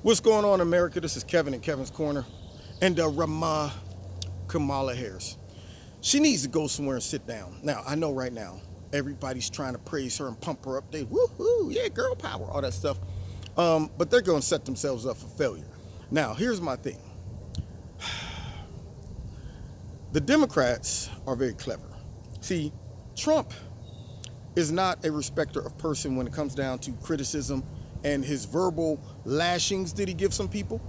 What's going on, America? This is Kevin in Kevin's Corner. And Kamala Harris. She needs to go somewhere and sit down. Now, I know right now, everybody's trying to praise her and pump her up. They, woohoo, yeah, girl power, all that stuff. But they're going to set themselves up for failure. Now, here's my thing. The Democrats are very clever. See, Trump is not a respecter of person when it comes down to criticism and his verbal lashings that he gives some people.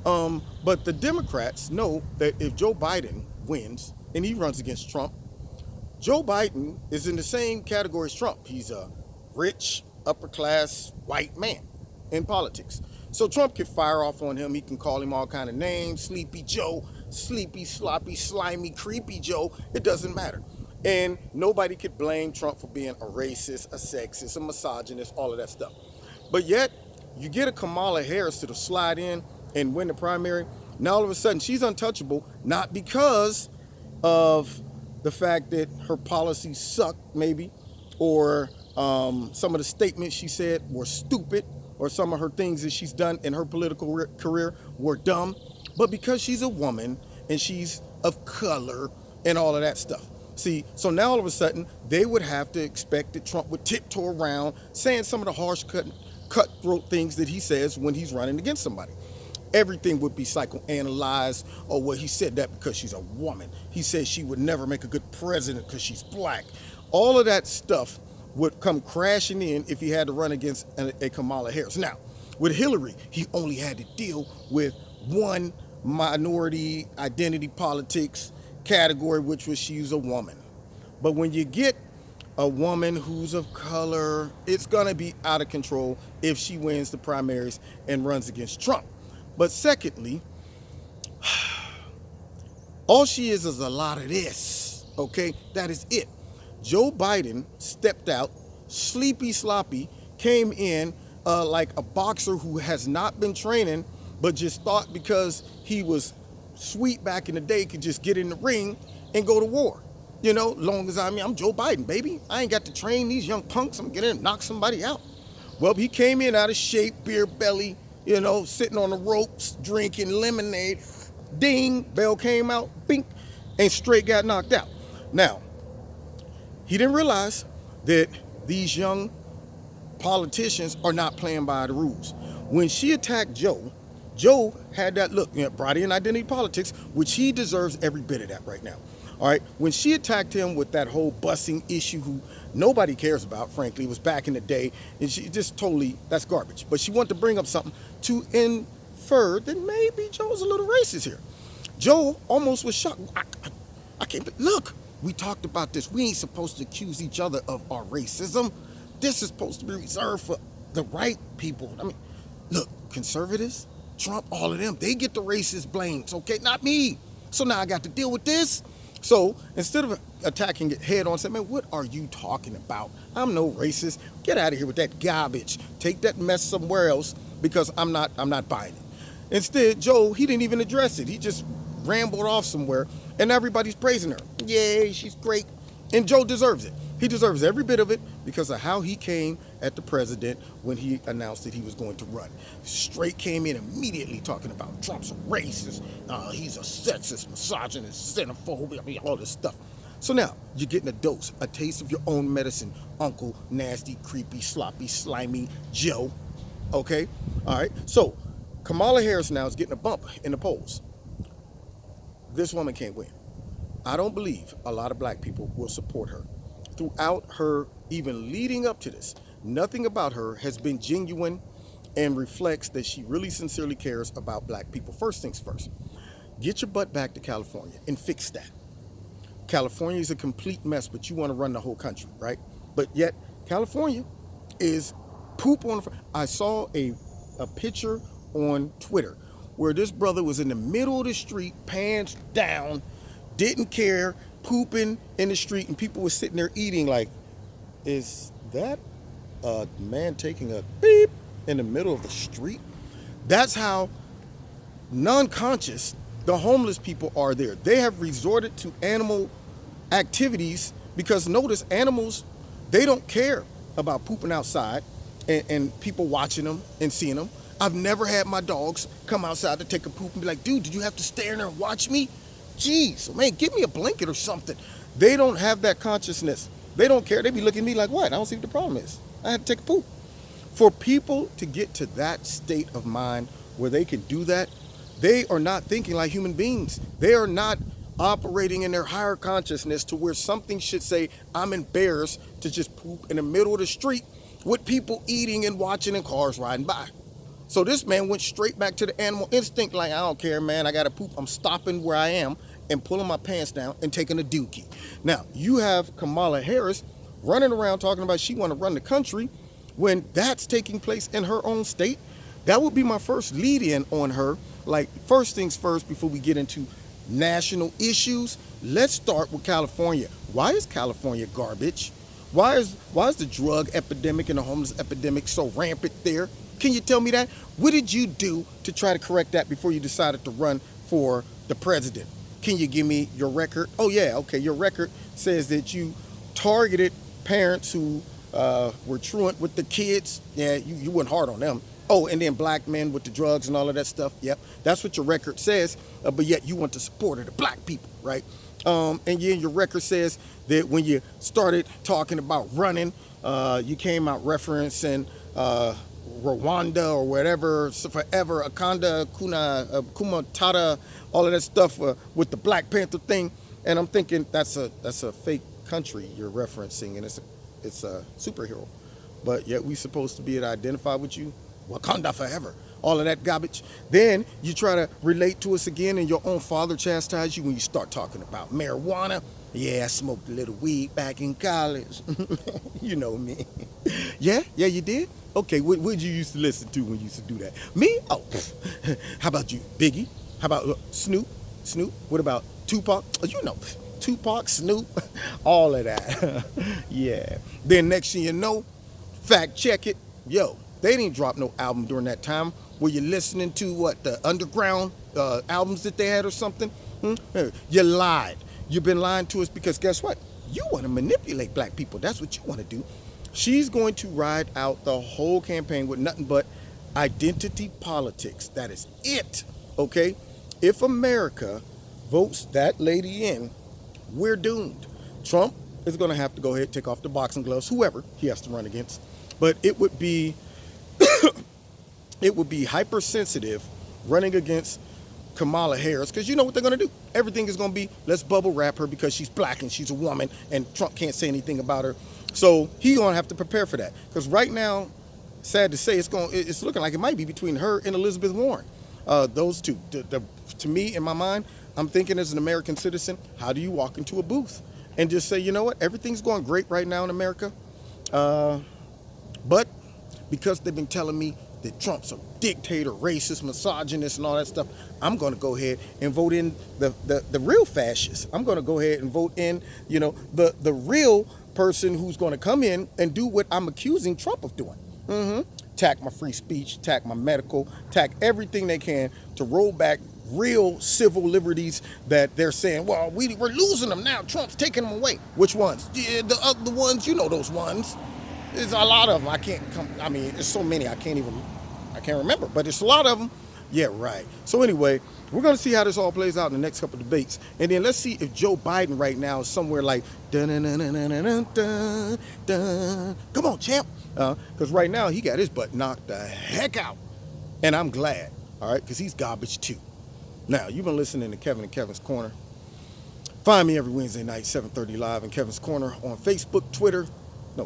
But the Democrats know that if Joe Biden wins and he runs against Trump, Joe Biden is in the same category as Trump. He's a rich, upper class, white man in politics. So Trump can fire off on him. He can call him all kind of names, Sleepy Joe, sleepy, sloppy, slimy, creepy Joe. It doesn't matter. And nobody could blame Trump for being a racist, a sexist, a misogynist, all of that stuff. But yet, you get a Kamala Harris to slide in and win the primary. Now all of a sudden, she's untouchable, not because of the fact that her policies suck, maybe, or some of the statements she said were stupid, or some of her things that she's done in her political career were dumb, but because she's a woman and she's of color and all of that stuff. See, so now all of a sudden, they would have to expect that Trump would tiptoe around saying some of the harsh cutthroat things that he says when he's running against somebody. Everything would be psychoanalyzed. Oh, well, he said that because she's a woman. He said she would never make a good president because she's black. All of that stuff would come crashing in if he had to run against a Kamala Harris. Now, with Hillary, he only had to deal with one minority identity politics category, which was she's a woman. But when you get a woman who's of color, it's gonna be out of control if she wins the primaries and runs against Trump. But secondly, all she is a lot of this, okay? That is it. Joe Biden stepped out, sleepy sloppy, came in like a boxer who has not been training, but just thought because he was sweet back in the day could just get in the ring and go to war. You know, long as I'm Joe Biden, baby. I ain't got to train these young punks. I'm gonna get in and knock somebody out. Well, he came in out of shape, beer belly, you know, sitting on the ropes, drinking lemonade. Ding, bell came out, bink, and straight got knocked out. Now, he didn't realize that these young politicians are not playing by the rules. When she attacked Joe, Joe had that look, you know, brought in identity politics, which he deserves every bit of that right now. All right, when she attacked him with that whole busing issue, who nobody cares about, frankly, it was back in the day, and she just totally, that's garbage. But she wanted to bring up something to infer that maybe Joe's a little racist here. Joe almost was shocked. I can't, look, we talked about this. We ain't supposed to accuse each other of our racism. This is supposed to be reserved for the right people. I mean, look, conservatives, Trump, all of them, they get the racist blames, okay? Not me. So now I got to deal with this. So instead of attacking it head on, say, man, what are you talking about? I'm no racist. Get out of here with that garbage. Take that mess somewhere else because I'm not buying it. Instead, Joe, he didn't even address it. He just rambled off somewhere and everybody's praising her. Yay, she's great. And Joe deserves it. He deserves every bit of it because of how he came at the president when he announced that he was going to run. Straight came in immediately talking about Trump's a racist, he's a sexist, misogynist, xenophobe, I mean, all this stuff. So now, you're getting a dose, a taste of your own medicine, Uncle Nasty, Creepy, Sloppy, Slimy Joe. Okay? All right? So, Kamala Harris now is getting a bump in the polls. This woman can't win. I don't believe a lot of black people will support her. Throughout her, even leading up to this, nothing about her has been genuine and reflects that she really sincerely cares about black people. First things first, get your butt back to California and fix that. California is a complete mess, but you want to run the whole country, right? But yet, California is poop on the front. I saw a picture on Twitter where this brother was in the middle of the street, pants down, didn't care, pooping in the street, and people were sitting there eating like, is that a man taking a beep in the middle of the street? That's how non-conscious the homeless people are there. They have resorted to animal activities because notice animals, they don't care about pooping outside and people watching them and seeing them. I've never had my dogs come outside to take a poop and be like, dude, did you have to stay in there and watch me? Jeez, man, give me a blanket or something. They don't have that consciousness. They don't care. They be looking at me like, what? I don't see what the problem is. I had to take a poop. For people to get to that state of mind where they can do that, they are not thinking like human beings. They are not operating in their higher consciousness to where something should say, I'm embarrassed to just poop in the middle of the street with people eating and watching and cars riding by. So this man went straight back to the animal instinct, like, I don't care, man, I gotta poop. I'm stopping where I am and pulling my pants down and taking a dookie. Now, you have Kamala Harris running around talking about she wanna run the country when that's taking place in her own state. That would be my first lead in on her. Like, first things first, before we get into national issues, let's start with California. Why is California garbage? Why is the drug epidemic and the homeless epidemic so rampant there? Can you tell me that? What did you do to try to correct that before you decided to run for the president? Can you give me your record? Oh yeah, okay, your record says that you targeted parents who were truant with the kids. Yeah, you went hard on them. Oh, and then black men with the drugs and all of that stuff. Yep, that's what your record says. But yet you want the support of the black people, right? And yeah, your record says that when you started talking about running, you came out referencing Rwanda or whatever, forever, Akanda, Kumatata, all of that stuff with the Black Panther thing. And I'm thinking that's a fake country you're referencing, and it's a superhero. But yet we supposed to be able to identify with you. Wakanda forever. All of that garbage. Then you try to relate to us again, and your own father chastised you when you start talking about marijuana. Yeah, I smoked a little weed back in college. You know me. Yeah, you did? Okay, what did you used to listen to when you used to do that? Me? Oh, how about you, Biggie? How about Snoop? What about Tupac? Oh, you know, Tupac, Snoop, all of that. Yeah. Then next thing you know, fact check it. Yo, they didn't drop no album during that time. Were you listening to what, the underground albums that they had or something? You lied. You've been lying to us because guess what? You want to manipulate black people. That's what you want to do. She's going to ride out the whole campaign with nothing but identity politics. That is it, okay? If America votes that lady in, we're doomed. Trump is going to have to go ahead and take off the boxing gloves, whoever he has to run against. But it would be hypersensitive running against Kamala Harris, because you know what they're going to do. Everything is going to be, let's bubble wrap her because she's black and she's a woman and Trump can't say anything about her. So he's going to have to prepare for that. Because right now, sad to say, it's looking like it might be between her and Elizabeth Warren. Those two. To me, in my mind, I'm thinking as an American citizen, how do you walk into a booth and just say, you know what, everything's going great right now in America. But because they've been telling me that Trump's a dictator, racist, misogynist, and all that stuff, I'm going to go ahead and vote in the real fascist. I'm going to go ahead and vote in, you know, the real person who's going to come in and do what I'm accusing Trump of doing. Attack my free speech, attack my medical, attack everything they can to roll back real civil liberties that they're saying, well, we're losing them now. Trump's taking them away. Which ones? Yeah, the ones, you know those ones. There's a lot of them. There's so many I can't remember, but it's a lot of them. Yeah, right. So anyway, we're going to see how this all plays out in the next couple of debates. And then let's see if Joe Biden right now is somewhere like, dun, dun, dun, dun, dun, dun, dun. Come on, champ. Because right now he got his butt knocked the heck out. And I'm glad, all right, because he's garbage too. Now, you've been listening to Kevin and Kevin's Corner. Find me every Wednesday night, 7:30 live in Kevin's Corner on Facebook, Twitter. No,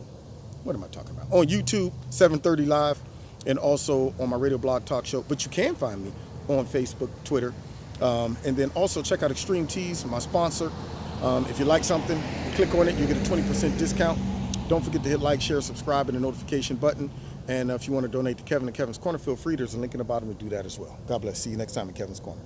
what am I talking about? On YouTube, 7:30 live, and also on my radio blog talk show. But you can find me on Facebook, Twitter, and then also check out Extreme Teas, my sponsor. If you like something, click on it, you get a 20% discount. Don't forget to hit like, share, subscribe, and the notification button. And if you want to donate to Kevin and Kevin's Corner, feel free. There's a link in the bottom to do that as well. God bless. See you next time in Kevin's Corner.